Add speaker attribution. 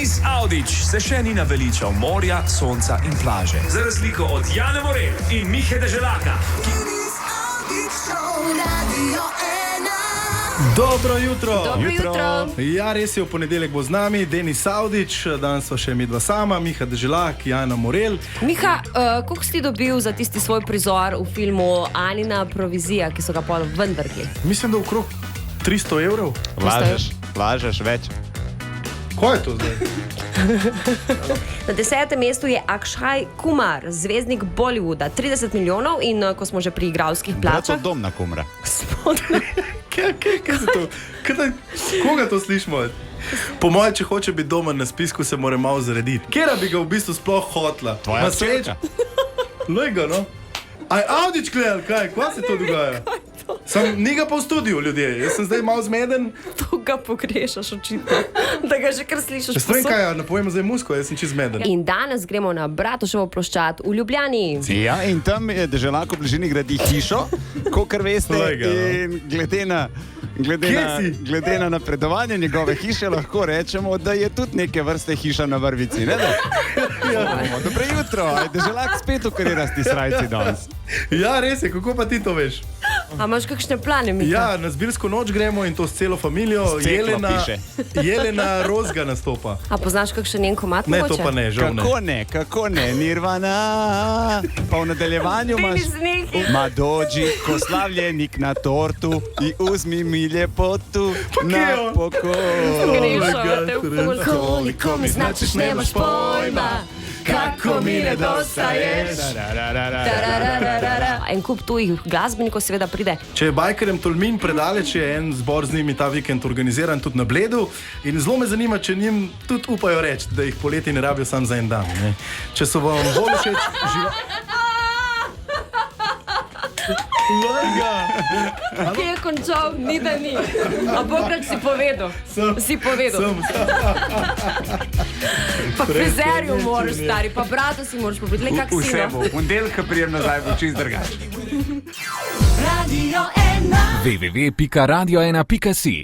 Speaker 1: Denis Avdić se še ni naveličal morja, sonca in plaže. Za razliko od Jane Morel in Mihe Deželaka.
Speaker 2: Dobro jutro.
Speaker 3: Dobro jutro.
Speaker 2: Ja, res je, v ponedeljek bo z nami Denis Avdić, danes so še midva sama, Miha Deželak, Jana Morel.
Speaker 3: Miha, koliko si dobil za tisti svoj prizor v filmu Anina provizija, ki so ga pol ven vrgli?
Speaker 2: Mislim, da okrog 300 evrov.
Speaker 4: Lažeš več.
Speaker 2: Kaj je to zdaj?
Speaker 3: Na 10. mestu je Akshaj Kumar, zvezdnik Bollywooda, 30 milijonov in ko smo že pri igralskih plačah...
Speaker 4: Brato Domna Kumra.
Speaker 2: Kaj se to? Koga to slišimo? Po moje, če hoče biti doma na spisku, se mora malo zrediti. Kjera bi ga v bistvu sploh hotla?
Speaker 4: Tvoja sreča.
Speaker 2: Lega, no? Aj Avdić gledal, kaj se to dogaja? Ni ga pa v studiu, ljudje. Jaz sem zdaj malo zmeden.
Speaker 3: To ga pogrešaš očitno, da ga že kar slišiš.
Speaker 2: Jaz vem kaj, napojemo zdaj musko, jaz sem čist zmeden.
Speaker 3: In danes gremo na Bratuševo ploščad v Ljubljani.
Speaker 4: Ja, in tam je Deželak v bližini gradi hišo, kakor veste, in glede na napredovanje njegove hiše lahko rečemo, da je tudi neke vrste hiša na vrvici, ne da? Dobro jutro, je Deželak spet v karirasti srajci danes.
Speaker 2: Ja, res je, kako pa ti to veš?
Speaker 3: A imaš kakšne plane, Miha?
Speaker 2: Ja, na zbirsko noč gremo in to s celo familijo. Jelena Rozga nastopa.
Speaker 3: A poznaš kakšen njen komad mogoče?
Speaker 2: Ne, to pa ne, žal ne.
Speaker 4: Kako ne, Nirvana. Pa v nadaljevanju Madoji, ko slavljenik na tortu i uzmi mi ljepotu na pokoj.
Speaker 3: Grešavate v pol. Koliko mi značiš, nemaš pojma, kako mi nedostaješ. En kup tujih glasbenikov seveda pride.
Speaker 2: Če je Bajkerjem Tolmin predaleč, je en zbor z njimi ta vikend organiziran tudi na Bledu in zelo me zanima, če njim tudi upajo reči, da jih poleti ne rabijo sam za en dan. Ne? Če so vam bolj všeč
Speaker 3: Kje je končal? Ni da ni. A bokrat si povedal. Si povedal. Pa frizerju moraš, stari, pa brata si moraš povedati. Le kak si,
Speaker 4: Vse
Speaker 3: no?
Speaker 4: bo, pondelka prijem nazaj bo čist drugače.
Speaker 1: www.radio1.si